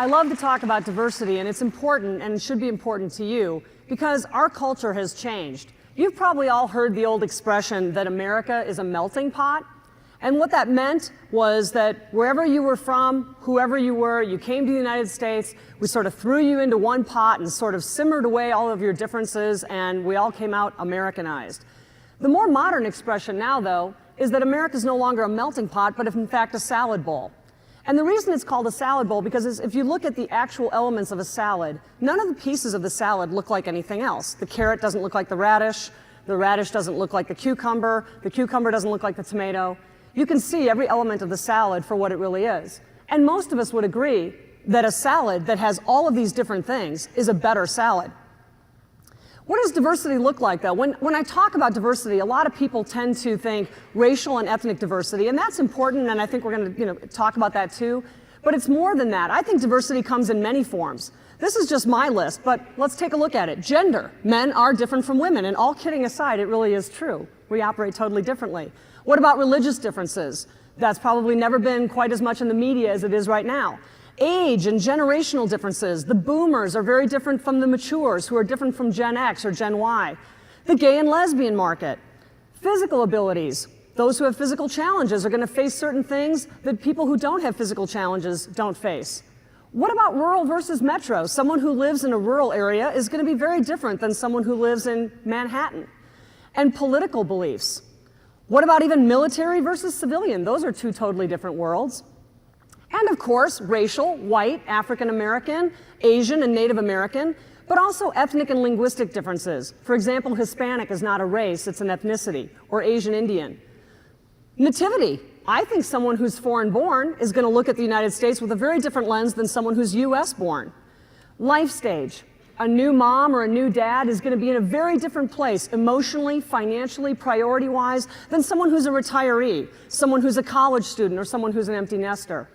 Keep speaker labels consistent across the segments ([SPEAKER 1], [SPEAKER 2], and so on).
[SPEAKER 1] I love to talk about diversity, and it's important and should be important to you because our culture has changed. You've probably all heard the old expression that America is a melting pot. And what that meant was that wherever you were from, whoever you were, you came to the United States, we sort of threw you into one pot and sort of simmered away all of your differences, and we all came out Americanized. The more modern expression now, though, is that America is no longer a melting pot, but in fact a salad bowl. And the reason it's called a salad bowl, because if you look at the actual elements of a salad, none of the pieces of the salad look like anything else. The carrot doesn't look like the radish doesn't look like the cucumber doesn't look like the tomato. You can see every element of the salad for what it really is. And most of us would agree that a salad that has all of these different things is a better salad. What does diversity look like, though? When I talk about diversity, a lot of people tend to think racial and ethnic diversity, and that's important, and I think we're going to talk about that too. But it's more than that. I think diversity comes in many forms. This is just my list, but let's take a look at it. Gender. Men are different from women, and all kidding aside, it really is true. We operate totally differently. What about religious differences? That's probably never been quite as much in the media as it is right now. Age and generational differences. The boomers are very different from the matures, who are different from Gen X or Gen Y. The gay and lesbian market. Physical abilities. Those who have physical challenges are going to face certain things that people who don't have physical challenges don't face. What about rural versus metro? Someone who lives in a rural area is going to be very different than someone who lives in Manhattan. And political beliefs. What about even military versus civilian? Those are two totally different worlds. And of course, racial, white, African American, Asian, and Native American, but also ethnic and linguistic differences. For example, Hispanic is not a race, it's an ethnicity, or Asian Indian. Nativity. I think someone who's foreign born is going to look at the United States with a very different lens than someone who's US born. Life stage. A new mom or a new dad is going to be in a very different place emotionally, financially, priority-wise than someone who's a retiree, someone who's a college student, or someone who's an empty nester.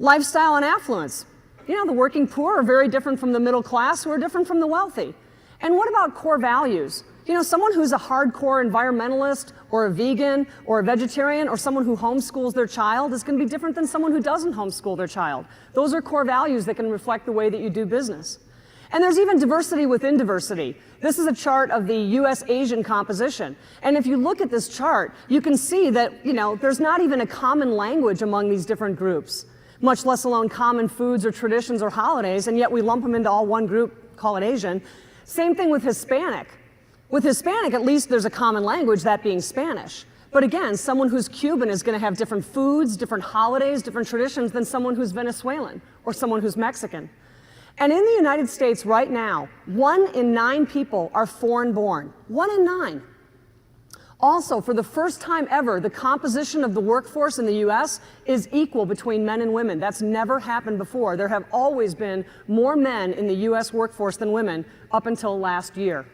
[SPEAKER 1] Lifestyle and affluence. The working poor are very different from the middle class, who are different from the wealthy. And what about core values? Someone who's a hardcore environmentalist or a vegan or a vegetarian or someone who homeschools their child is going to be different than someone who doesn't homeschool their child. Those are core values that can reflect the way that you do business. And there's even diversity within diversity. This is a chart of the US-Asian composition. And if you look at this chart, you can see that, there's not even a common language among these different groups, much less alone common foods or traditions or holidays, and yet we lump them into all one group, call it Asian. Same thing with Hispanic. With Hispanic, at least there's a common language, that being Spanish. But again, someone who's Cuban is going to have different foods, different holidays, different traditions than someone who's Venezuelan or someone who's Mexican. And in the United States right now, 1 in 9 people are foreign born. 1 in 9. Also, for the first time ever, the composition of the workforce in the US is equal between men and women. That's never happened before. There have always been more men in the US workforce than women up until last year.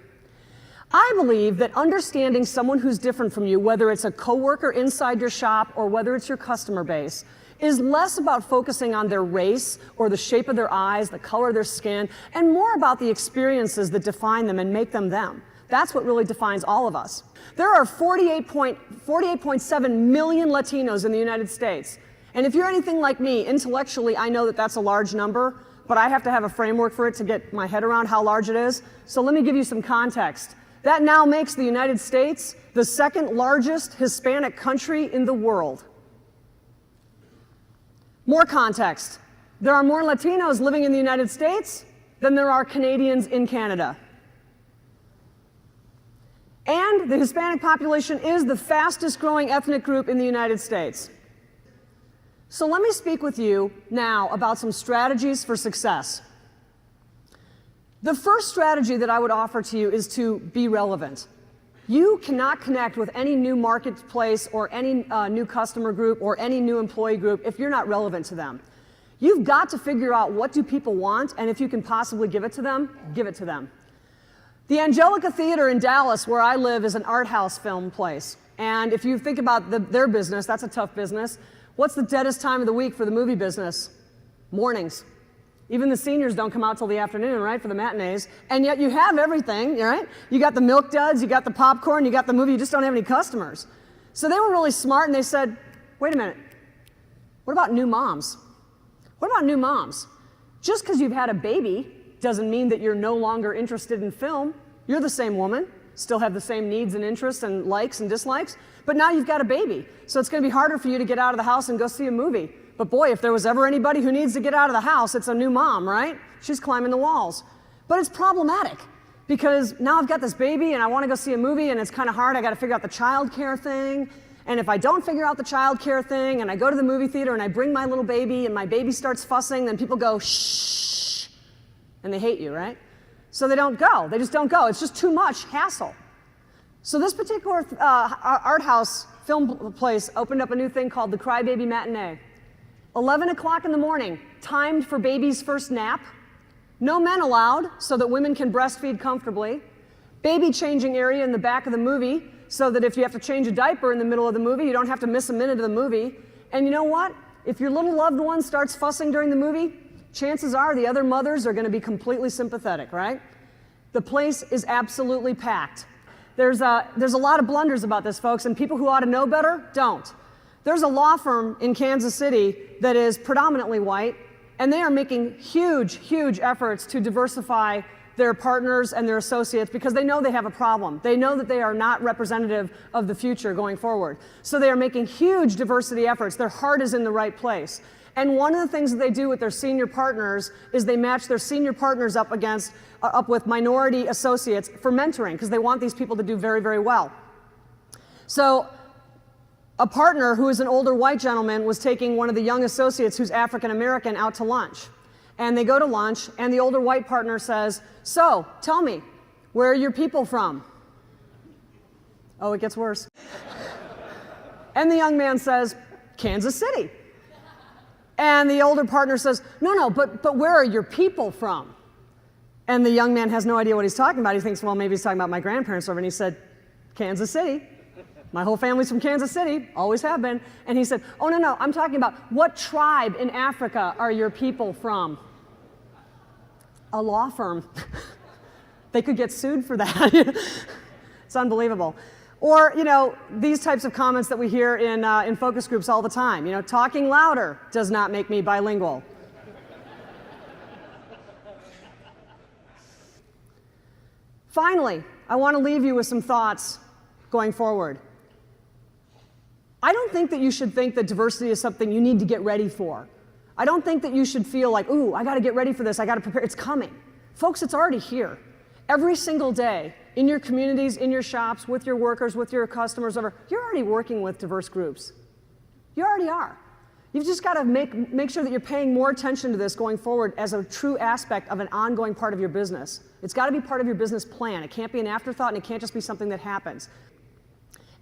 [SPEAKER 1] I believe that understanding someone who's different from you, whether it's a coworker inside your shop or whether it's your customer base, is less about focusing on their race or the shape of their eyes, the color of their skin, and more about the experiences that define them and make them them. That's what really defines all of us. There are 48.7 million Latinos in the United States. And if you're anything like me, intellectually, I know that that's a large number, but I have to have a framework for it to get my head around how large it is. So let me give you some context. That now makes the United States the second largest Hispanic country in the world. More context. There are more Latinos living in the United States than there are Canadians in Canada. And the Hispanic population is the fastest growing ethnic group in the United States. So let me speak with you now about some strategies for success. The first strategy that I would offer to you is to be relevant. You cannot connect with any new marketplace or any new customer group or any new employee group if you're not relevant to them. You've got to figure out what do people want, and if you can possibly give it to them, give it to them. The Angelica Theater in Dallas, where I live, is an art house film place. And if you think about their business, that's a tough business. What's the deadest time of the week for the movie business? Mornings. Even the seniors don't come out till the afternoon, right, for the matinees. And yet you have everything, right? You got the milk duds, you got the popcorn, you got the movie, you just don't have any customers. So they were really smart and they said, wait a minute, what about new moms? What about new moms? Just because you've had a baby doesn't mean that you're no longer interested in film. You're the same woman, still have the same needs and interests and likes and dislikes, but now you've got a baby. So it's going to be harder for you to get out of the house and go see a movie. But boy, if there was ever anybody who needs to get out of the house, it's a new mom, right? She's climbing the walls. But it's problematic because now I've got this baby and I want to go see a movie and it's kind of hard. I got to figure out the child care thing. And if I don't figure out the child care thing and I go to the movie theater and I bring my little baby and my baby starts fussing, then people go, shh, and they hate you, right? So they don't go. They just don't go. It's just too much hassle. So this particular art house film place opened up a new thing called the Crybaby Matinee. 11 o'clock in the morning, timed for baby's first nap. No men allowed, so that women can breastfeed comfortably. Baby changing area in the back of the movie, so that if you have to change a diaper in the middle of the movie, you don't have to miss a minute of the movie. And you know what? If your little loved one starts fussing during the movie, chances are the other mothers are going to be completely sympathetic, right? The place is absolutely packed. There's a lot of blunders about this, folks, and people who ought to know better don't. There's a law firm in Kansas City that is predominantly white, and they are making huge, huge efforts to diversify their partners and their associates because they know they have a problem. They know that they are not representative of the future going forward. So they are making huge diversity efforts. Their heart is in the right place. And one of the things that they do with their senior partners is they match their senior partners up with minority associates for mentoring because they want these people to do very, very well. So a partner who is an older white gentleman was taking one of the young associates who's African American out to lunch. And they go to lunch, and the older white partner says, "So, tell me, where are your people from?" Oh, it gets worse. And the young man says, "Kansas City." And the older partner says, No, but where are your people from?" And the young man has no idea what he's talking about. He thinks, well, maybe he's talking about my grandparents over, and he said, "Kansas City. My whole family's from Kansas City, always have been." And he said, "Oh, no, I'm talking about what tribe in Africa are your people from?" A law firm. They could get sued for that. It's unbelievable. Or, these types of comments that we hear in focus groups all the time. Talking louder does not make me bilingual. Finally, I want to leave you with some thoughts going forward. I don't think that you should think that diversity is something you need to get ready for. I don't think that you should feel like, ooh, I got to get ready for this, I got to prepare. It's coming. Folks, it's already here. Every single day, in your communities, in your shops, with your workers, with your customers, you're already working with diverse groups. You already are. You've just got to make sure that you're paying more attention to this going forward as a true aspect of an ongoing part of your business. It's got to be part of your business plan. It can't be an afterthought, and it can't just be something that happens.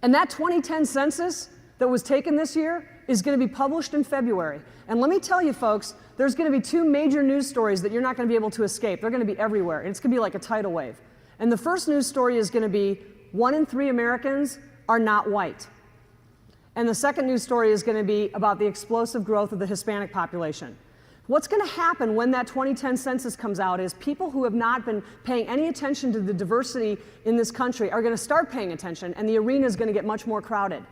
[SPEAKER 1] And that 2010 census that was taken this year is going to be published in February. And let me tell you, folks, there's going to be two major news stories that you're not going to be able to escape. They're going to be everywhere, and it's going to be like a tidal wave. And the first news story is going to be 1 in 3 Americans are not white. And the second news story is going to be about the explosive growth of the Hispanic population. What's going to happen when that 2010 census comes out is people who have not been paying any attention to the diversity in this country are going to start paying attention, and the arena is going to get much more crowded.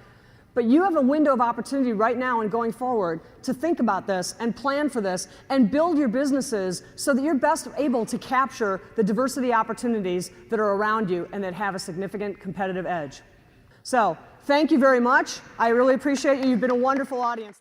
[SPEAKER 1] But you have a window of opportunity right now and going forward to think about this and plan for this and build your businesses so that you're best able to capture the diversity opportunities that are around you and that have a significant competitive edge. So, thank you very much. I really appreciate you. You've been a wonderful audience.